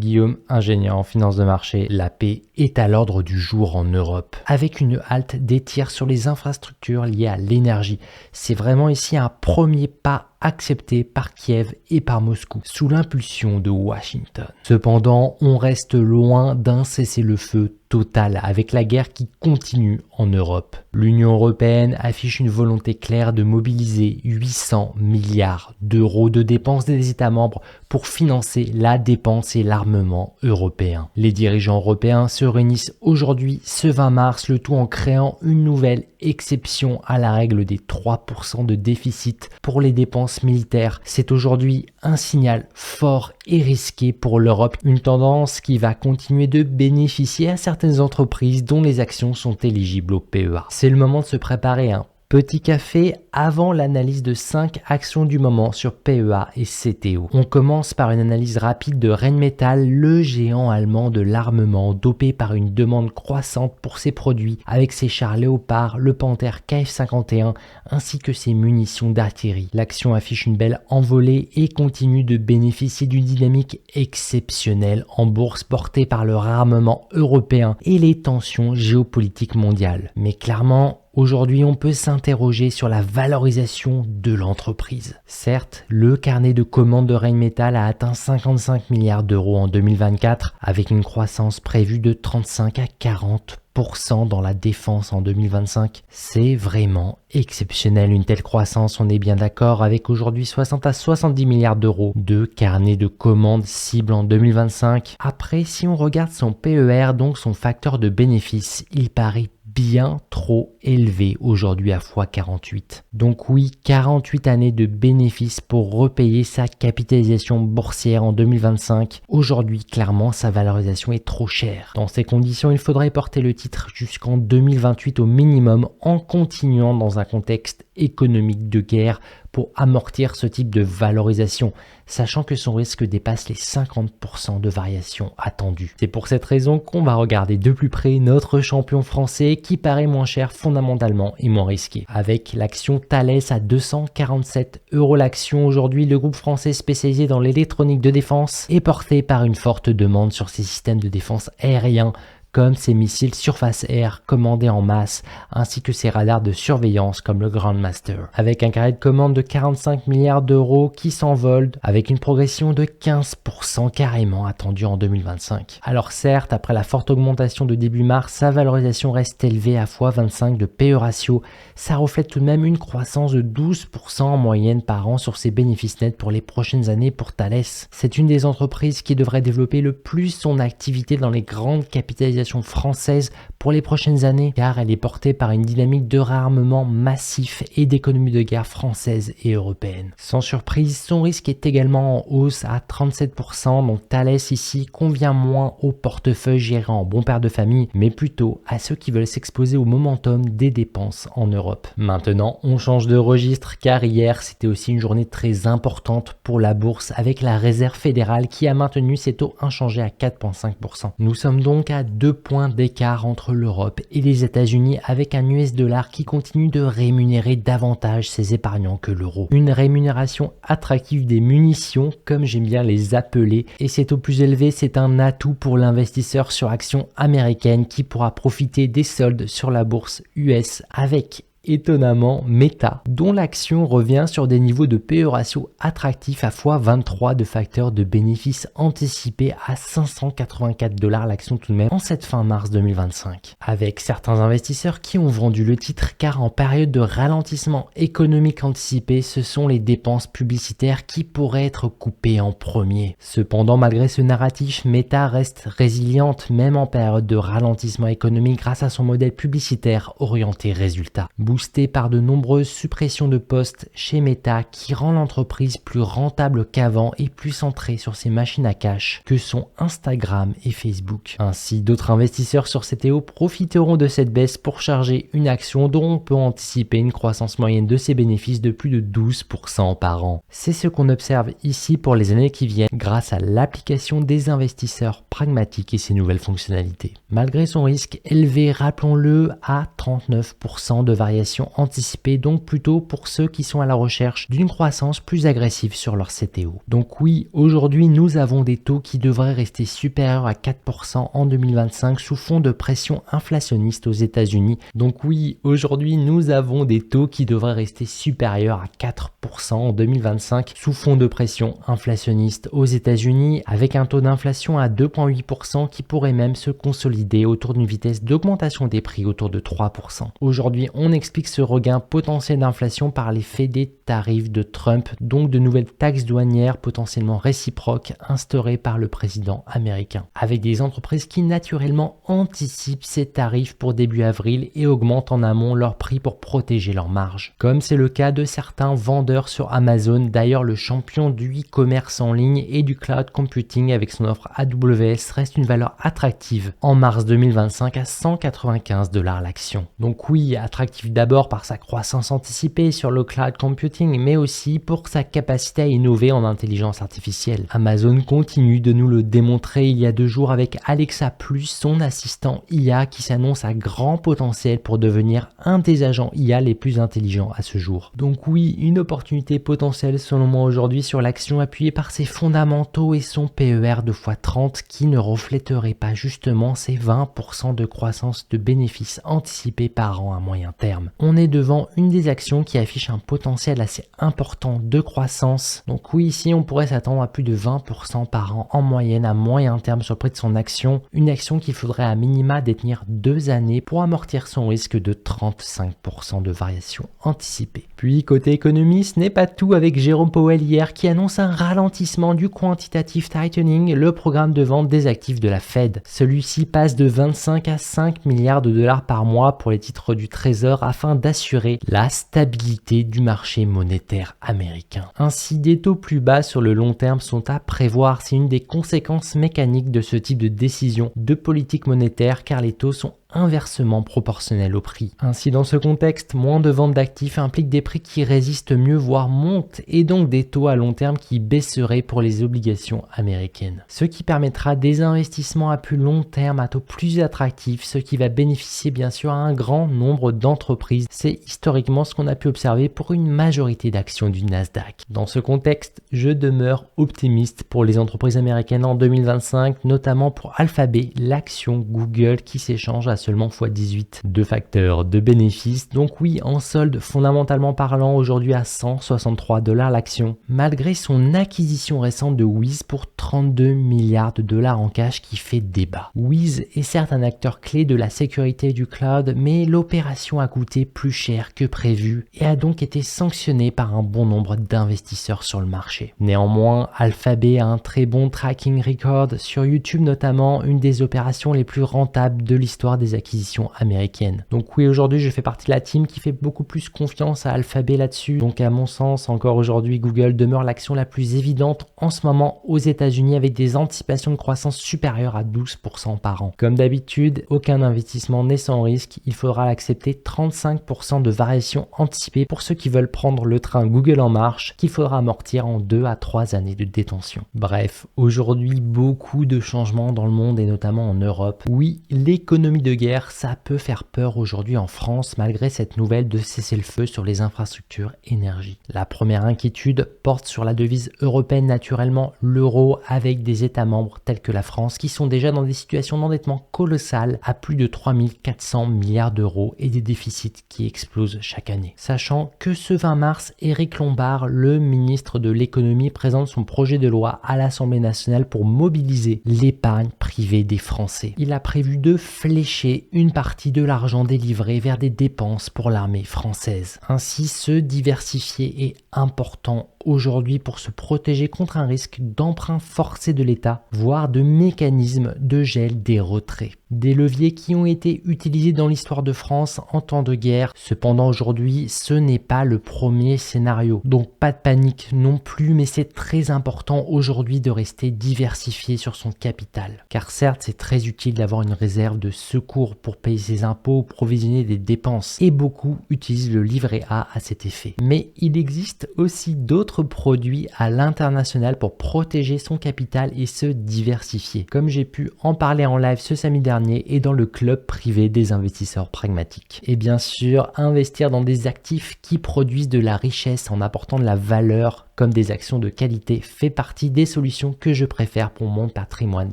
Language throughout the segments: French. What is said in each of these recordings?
Guillaume, ingénieur en finance de marché. La paix est à l'ordre du jour en Europe, avec une halte des tirs sur les infrastructures liées à l'énergie. C'est vraiment ici un premier pas accepté par Kiev et par Moscou, sous l'impulsion de Washington. Cependant, on reste loin d'un cessez-le-feu total, avec la guerre qui continue en Europe. L'Union européenne affiche une volonté claire de mobiliser 800 milliards d'euros de dépenses des États membres pour financer la dépense et l'armement européen. Les dirigeants européens se réunissent aujourd'hui, ce 20 mars, le tout en créant une nouvelle exception à la règle des 3% de déficit pour les dépenses militaires. C'est aujourd'hui un signal fort et risqué pour l'Europe, une tendance qui va continuer de bénéficier à certaines entreprises dont les actions sont éligibles au PEA. C'est le moment de se préparer un petit café avant l'analyse de 5 actions du moment sur PEA et CTO. On commence par une analyse rapide de Rheinmetall, le géant allemand de l'armement, dopé par une demande croissante pour ses produits avec ses chars Léopard, le Panther KF-51 ainsi que ses munitions d'artillerie. L'action affiche une belle envolée et continue de bénéficier d'une dynamique exceptionnelle en bourse portée par le réarmement européen et les tensions géopolitiques mondiales. Mais clairement, aujourd'hui, on peut s'interroger sur la valorisation de l'entreprise. Certes, le carnet de commandes de Rheinmetall a atteint 55 milliards d'euros en 2024, avec une croissance prévue de 35 à 40% dans la défense en 2025. C'est vraiment exceptionnel, une telle croissance, on est bien d'accord, avec aujourd'hui 60 à 70 milliards d'euros de carnet de commandes cible en 2025. Après, si on regarde son PER, donc son facteur de bénéfice, il paraît bien trop élevé aujourd'hui à x48. Donc oui, 48 années de bénéfices pour repayer sa capitalisation boursière en 2025. Aujourd'hui, clairement, sa valorisation est trop chère. Dans ces conditions, il faudrait porter le titre jusqu'en 2028 au minimum en continuant dans un contexte économique de guerre pour amortir ce type de valorisation, sachant que son risque dépasse les 50% de variation attendue. C'est pour cette raison qu'on va regarder de plus près notre champion français qui paraît moins cher fondamentalement et moins risqué. Avec l'action Thales à 247 € l'action, aujourd'hui le groupe français spécialisé dans l'électronique de défense est porté par une forte demande sur ses systèmes de défense aérien, comme ses missiles surface air commandés en masse, ainsi que ses radars de surveillance comme le Grandmaster. Avec un carnet de commande de 45 milliards d'euros qui s'envole, avec une progression de 15% carrément attendue en 2025. Alors certes, après la forte augmentation de début mars, sa valorisation reste élevée à x25 de PE ratio. Ça reflète tout de même une croissance de 12% en moyenne par an sur ses bénéfices nets pour les prochaines années pour Thales. C'est une des entreprises qui devrait développer le plus son activité dans les grandes capitalisations française pour les prochaines années, car elle est portée par une dynamique de réarmement massif et d'économie de guerre française et européenne. Sans surprise, son risque est également en hausse à 37%, donc Thales ici convient moins au portefeuille géré en bon père de famille, mais plutôt à ceux qui veulent s'exposer au momentum des dépenses en Europe. Maintenant, on change de registre, car hier, c'était aussi une journée très importante pour la bourse, avec la Réserve fédérale qui a maintenu ses taux inchangés à 4,5%. Nous sommes donc à 2 points d'écart entre l'Europe et les États-Unis, avec un US dollar qui continue de rémunérer davantage ses épargnants que l'euro. Une rémunération attractive des munitions, comme j'aime bien les appeler, et ces taux plus élevés, c'est un atout pour l'investisseur sur actions américaines qui pourra profiter des soldes sur la bourse US avec étonnamment Meta, dont l'action revient sur des niveaux de PE ratio attractifs à x23 de facteurs de bénéfices anticipés à 584 $ l'action tout de même en cette fin mars 2025. Avec certains investisseurs qui ont vendu le titre car en période de ralentissement économique anticipé, ce sont les dépenses publicitaires qui pourraient être coupées en premier. Cependant, malgré ce narratif, Meta reste résiliente même en période de ralentissement économique grâce à son modèle publicitaire orienté résultat. Boosté par de nombreuses suppressions de postes chez Meta qui rend l'entreprise plus rentable qu'avant et plus centrée sur ses machines à cash que sont Instagram et Facebook. Ainsi, d'autres investisseurs sur CTO profiteront de cette baisse pour charger une action dont on peut anticiper une croissance moyenne de ses bénéfices de plus de 12% par an. C'est ce qu'on observe ici pour les années qui viennent grâce à l'application des investisseurs pragmatique et ses nouvelles fonctionnalités. Malgré son risque élevé, rappelons-le, à 39% de variation anticipée, donc plutôt pour ceux qui sont à la recherche d'une croissance plus agressive sur leur CTO. Donc oui, aujourd'hui nous avons des taux qui devraient rester supérieurs à 4% en 2025 sous fond de pression inflationniste aux États-Unis. Donc oui, aujourd'hui nous avons des taux qui devraient rester supérieurs à 4% en 2025 sous fond de pression inflationniste aux États-Unis, avec un taux d'inflation à 2,8% qui pourrait même se consolider autour d'une vitesse d'augmentation des prix autour de 3%. Aujourd'hui, on explique ce regain potentiel d'inflation par l'effet des tarifs de Trump, donc de nouvelles taxes douanières potentiellement réciproques instaurées par le président américain, avec des entreprises qui naturellement anticipent ces tarifs pour début avril et augmentent en amont leurs prix pour protéger leurs marges. Comme c'est le cas de certains vendeurs sur Amazon, d'ailleurs le champion du e-commerce en ligne et du cloud computing avec son offre AWS reste une valeur attractive en mars 2025 à 195 $ l'action. Donc oui, attractif d'abord par sa croissance anticipée sur le cloud computing, mais aussi pour sa capacité à innover en intelligence artificielle. Amazon continue de nous le démontrer il y a 2 jours avec Alexa+, son assistant IA qui s'annonce à grand potentiel pour devenir un des agents IA les plus intelligents à ce jour. Donc oui, une opportunité potentielle selon moi aujourd'hui sur l'action appuyée par ses fondamentaux et son PER de x30 qui ne reflèterait pas justement ces 20% de croissance de bénéfices anticipés par an à moyen terme. On est devant une des actions qui affiche un potentiel assez important de croissance. Donc oui, ici on pourrait s'attendre à plus de 20% par an en moyenne à moyen terme sur le prix de son action, une action qu'il faudrait à minima détenir 2 années pour amortir son risque de 35% de variation anticipée. Puis côté économie, ce n'est pas tout avec Jérôme Powell hier qui annonce un ralentissement du quantitative tightening, le programme de vente des actifs de la Fed. Celui-ci passe de 25 à 5 milliards de dollars par mois pour les titres du Trésor afin d'assurer la stabilité du marché monétaire américain. Ainsi, des taux plus bas sur le long terme sont à prévoir. C'est une des conséquences mécaniques de ce type de décision de politique monétaire car les taux sont inversement proportionnel au prix. Ainsi, dans ce contexte, moins de ventes d'actifs implique des prix qui résistent mieux, voire montent, et donc des taux à long terme qui baisseraient pour les obligations américaines. Ce qui permettra des investissements à plus long terme à taux plus attractifs, ce qui va bénéficier bien sûr à un grand nombre d'entreprises. C'est historiquement ce qu'on a pu observer pour une majorité d'actions du Nasdaq. Dans ce contexte, je demeure optimiste pour les entreprises américaines en 2025, notamment pour Alphabet, l'action Google qui s'échange à seulement x18. 2 facteurs de bénéfices, donc oui, en solde fondamentalement parlant aujourd'hui à 163 $ l'action, malgré son acquisition récente de Wiz pour 32 milliards de dollars en cash qui fait débat. Wiz est certes un acteur clé de la sécurité du cloud, mais l'opération a coûté plus cher que prévu et a donc été sanctionnée par un bon nombre d'investisseurs sur le marché. Néanmoins, Alphabet a un très bon tracking record sur YouTube, notamment une des opérations les plus rentables de l'histoire des acquisitions américaines. Donc oui, aujourd'hui je fais partie de la team qui fait beaucoup plus confiance à Alphabet là-dessus. Donc à mon sens, encore aujourd'hui, Google demeure l'action la plus évidente en ce moment aux États-Unis avec des anticipations de croissance supérieures à 12% par an. Comme d'habitude, aucun investissement n'est sans risque. Il faudra l'accepter 35% de variation anticipée pour ceux qui veulent prendre le train Google en marche qu'il faudra amortir en 2 à 3 années de détention. Bref, aujourd'hui, beaucoup de changements dans le monde et notamment en Europe. Oui, l'économie de guerre, ça peut faire peur aujourd'hui en France malgré cette nouvelle de cessez-le-feu sur les infrastructures énergie. La première inquiétude porte sur la devise européenne, naturellement l'euro, avec des États membres tels que la France qui sont déjà dans des situations d'endettement colossales à plus de 3400 milliards d'euros et des déficits qui explosent chaque année. Sachant que ce 20 mars, Éric Lombard, le ministre de l'économie, présente son projet de loi à l'Assemblée nationale pour mobiliser l'épargne privée des Français. Il a prévu de flécher une partie de l'argent délivré vers des dépenses pour l'armée française. Ainsi, se diversifier est important aujourd'hui pour se protéger contre un risque d'emprunt forcé de l'État, voire de mécanismes de gel des retraits. Des leviers qui ont été utilisés dans l'histoire de France en temps de guerre. Cependant, aujourd'hui, ce n'est pas le premier scénario. Donc pas de panique non plus, mais c'est très important aujourd'hui de rester diversifié sur son capital. Car certes, c'est très utile d'avoir une réserve de secours pour payer ses impôts ou provisionner des dépenses. Et beaucoup utilisent le livret A à cet effet. Mais il existe aussi d'autres d'autres produits à l'international pour protéger son capital et se diversifier, comme j'ai pu en parler en live ce samedi dernier et dans le club privé des investisseurs pragmatiques. Et bien sûr, investir dans des actifs qui produisent de la richesse en apportant de la valeur comme des actions de qualité fait partie des solutions que je préfère pour mon patrimoine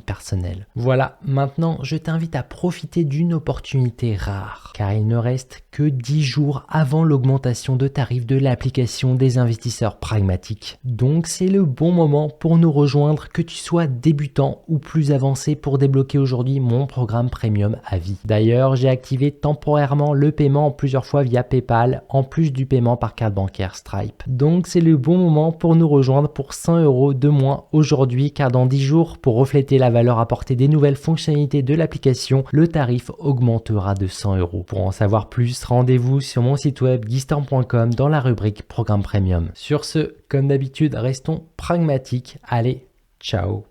personnel. Voilà, maintenant je t'invite à profiter d'une opportunité rare, car il ne reste que 10 jours avant l'augmentation de tarifs de l'application des investisseurs pragmatiques. Donc c'est le bon moment pour nous rejoindre, que tu sois débutant ou plus avancé, pour débloquer aujourd'hui mon programme premium à vie. D'ailleurs, j'ai activé temporairement le paiement en plusieurs fois via PayPal, en plus du paiement par carte bancaire Stripe. Donc c'est le bon moment pour nous rejoindre pour 100 € de moins aujourd'hui, car dans 10 jours, pour refléter la valeur apportée des nouvelles fonctionnalités de l'application, le tarif augmentera de 100 €. Pour en savoir plus, rendez-vous sur mon site web guystorm.com dans la rubrique Programme Premium. Sur ce, comme d'habitude, restons pragmatiques. Allez, ciao!